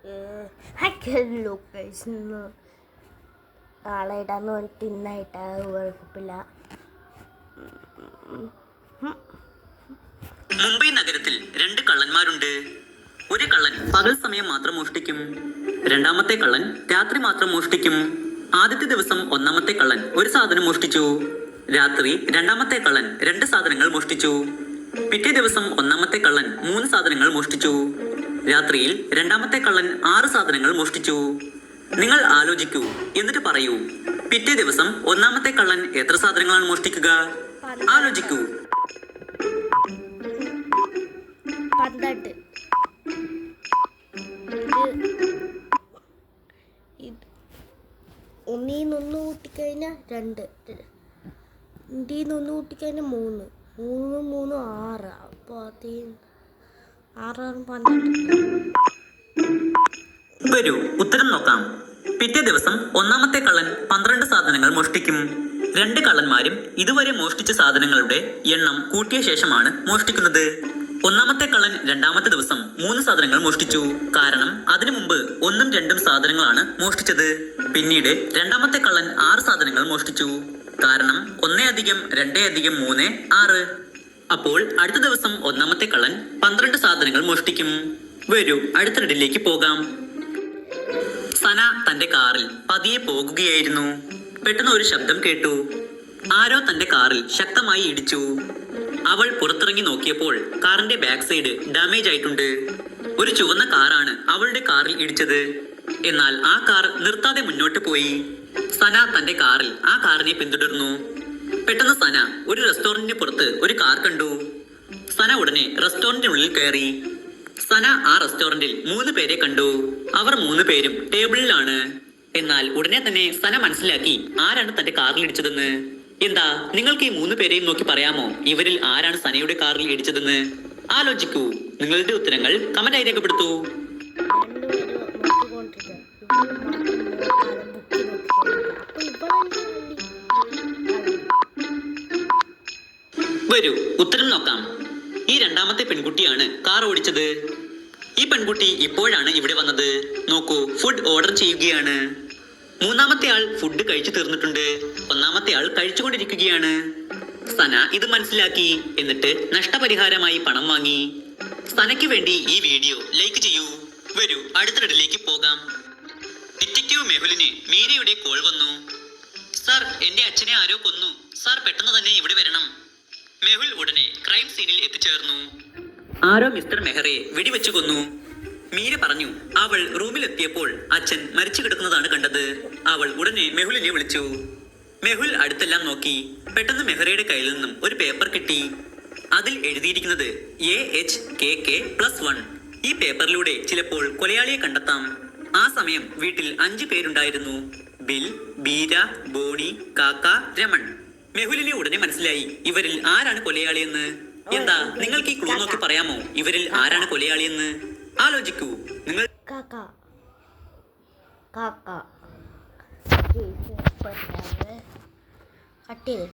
Hello guys, ഇന്ന് നാളെ ഇടാന്ന് പറഞ്ഞിട്ട് ഇന്നായിട്ടാ കുഴപ്പമില്ല. മുംബൈ നഗരത്തിൽ 2 കള്ളന്മാരുണ്ട്. ഒരു കള്ളൻ പകൽ സമയം മാത്രം മോഷ്ടിക്കും, രണ്ടാമത്തെ കള്ളൻ രാത്രി മാത്രം മോഷ്ടിക്കും. ആദ്യത്തെ ദിവസം ഒന്നാമത്തെ കള്ളൻ ഒരു സാധനം മോഷ്ടിച്ചു. രാത്രി രണ്ടാമത്തെ കള്ളൻ 2 സാധനങ്ങൾ മോഷ്ടിച്ചു. പിറ്റേ ദിവസം ഒന്നാമത്തെ കള്ളൻ 3 സാധനങ്ങൾ മോഷ്ടിച്ചു. രാത്രിയിൽ രണ്ടാമത്തെ കള്ളൻ 6 സാധനങ്ങൾ മോഷ്ടിച്ചു. നിങ്ങൾ ആലോചിക്കൂ, എന്നിട്ട് പറയൂ, പിറ്റേ ദിവസം ഒന്നാമത്തെ കള്ളൻ എത്ര സാധനങ്ങളാണ് മോഷ്ടിക്കുക? ആലോചിക്കൂ. 12. ഒന്നീന്നൊന്ന് കൂട്ടിക്കഴിഞ്ഞാൽ 2, ഒന്നീന്നൊന്ന് കൂട്ടിക്കഴിഞ്ഞാൽ 3, 3 3 6. അപ്പോൾ 6 12. വരൂ, ഉത്തരം നോക്കാം. പിറ്റേ ദിവസം ഒന്നാമത്തെ കള്ളൻ 12 സാധനങ്ങൾ മോഷ്ടിക്കും. 2 കള്ളന്മാരും ഇതുവരെ മോഷ്ടിച്ച സാധനങ്ങളുടെ എണ്ണം കൂട്ടിയ ശേഷമാണ് മോഷ്ടിക്കുന്നത്. ഒന്നാമത്തെ കള്ളൻ രണ്ടാമത്തെ ദിവസം 3 സാധനങ്ങൾ മോഷ്ടിച്ചു. കാരണം അതിനു മുമ്പ് 1ഉം 2ഉം സാധനങ്ങളാണ് മോഷ്ടിച്ചത്. പിന്നീട് രണ്ടാമത്തെ കള്ളൻ 6 സാധനങ്ങൾ മോഷ്ടിച്ചു. കാരണം 1 + 2 + 3 6. അപ്പോൾ അടുത്ത ദിവസം ഒന്നാമത്തെ കള്ളൻ 12 സാധനങ്ങൾ മോഷ്ടിക്കും. വരൂ, അടുത്ത റെഡിലേക്ക് പോകാം. സന തന്റെ കാറിൽ പതിയെ പോകുകയായിരുന്നു. പെട്ടെന്ന് ഒരു ശബ്ദം കേട്ടു. ആരോ തന്റെ കാറിൽ ശക്തമായി ഇടിച്ചു. അവൾ പുറത്തിറങ്ങി നോക്കിയപ്പോൾ കാറിന്റെ ബാക്ക് സൈഡ് ഡാമേജ് ആയിട്ടുണ്ട്. ഒരു ചുവന്ന കാറാണ് അവളുടെ കാറിൽ ഇടിച്ചത്. എന്നാൽ ആ കാർ നിർത്താതെ മുന്നോട്ട് പോയി. സന തന്റെ കാറിൽ ആ കാറിനെ പിന്തുടർന്നു. പെട്ടെന്ന് സന ഒരു റെസ്റ്റോറന്റിന് പുറത്ത് ഒരു കാർ കണ്ടു. സന ഉടനെ റെസ്റ്റോറന്റിനുള്ളിൽ കയറി. സന ആ റെസ്റ്റോറന്റിൽ 3 പേരെ കണ്ടു. അവർ 3 പേരും ടേബിളിലാണ്. എന്നാൽ ഉടനെ തന്നെ സന മനസ്സിലാക്കി ആരാണ് തന്റെ കാറിൽ ഇടിച്ചതെന്ന്. എന്താ, നിങ്ങൾക്ക് ഈ 3 പേരെയും നോക്കി പറയാമോ ഇവരിൽ ആരാണ് സനയുടെ കാറിൽ ഇടിച്ചതെന്ന്? ആലോചിക്കൂ. നിങ്ങളുടെ ഉത്തരങ്ങൾ കമന്റായി രേഖപ്പെടുത്തൂ. വരൂ, ഉത്തരം നോക്കാം. ഈ രണ്ടാമത്തെ പെൺകുട്ടിയാണ് കാർ ഓടിച്ചത്. ഈ പെൺകുട്ടി ഇപ്പോഴാണ് ഇവിടെ വന്നത്. നോക്കൂ, ഫുഡ് ഓർഡർ ചെയ്യുകയാണ്. മൂന്നാമത്തെ ആൾ ഫുഡ് കഴിച്ചു തീർന്നിട്ടുണ്ട്. ഒന്നാമത്തെ ആൾ കഴിച്ചുകൊണ്ടിരിക്കുകയാണ്. സന ഇത് മനസ്സിലാക്കി. എന്നിട്ട് നഷ്ടപരിഹാരമായി പണം വാങ്ങി. സനയ്ക്ക് വേണ്ടി ഈ വീഡിയോ ലൈക്ക് ചെയ്യൂ. വരൂ, അടുത്ത റെഡിലേക്ക് പോകാം. ഡിറ്റക്റ്റീവ് മെഹുലിന് മീരയുടെ കോൾ വന്നു. സാർ, എന്റെ അച്ഛനെ ആരോ കൊന്നു. സാർ പെട്ടെന്ന് തന്നെ ഇവിടെ വരണം. മെഹുൽ ഉടനെ ക്രൈം സീനിൽ എത്തിച്ചേർന്നു. ആരോ മിസ്റ്റർ മെഹറെ വെടിവെച്ചു കൊന്നു. മീര പറഞ്ഞു. അവൾ റൂമിലെത്തിയപ്പോൾ അച്ഛൻ മരിച്ചു കിടക്കുന്നതാണ് കണ്ടത്. അവൾ ഉടനെ മെഹുലിനെ വിളിച്ചു. മെഹുൽ അടുത്തെല്ലാം നോക്കി. പെട്ടെന്ന് മെഹറയുടെ കയ്യിൽ നിന്നും ഒരു പേപ്പർ കിട്ടി. അതിൽ എഴുതിയിരിക്കുന്നത് AHKK+1. ഈ പേപ്പറിലൂടെ ചിലപ്പോൾ കൊലയാളിയെ കണ്ടെത്താം. ആ സമയം വീട്ടിൽ 5 പേരുണ്ടായിരുന്നു. ബിൽ, ബീര, ബോണി, കാക്ക, രമൺ. മെഹുലിനെ ഉടനെ മനസ്സിലായി ഇവരിൽ ആരാണ് കൊലയാളിയെന്ന്. എന്താ, നിങ്ങൾക്ക് ഈ ക്ലൂ നോക്കി പറയാമോ ഇവരിൽ ആരാണ് കൊലയാളിയെന്ന്? ആലോചിക്കൂ. നിങ്ങൾ കട്ട് ചെയ്ത്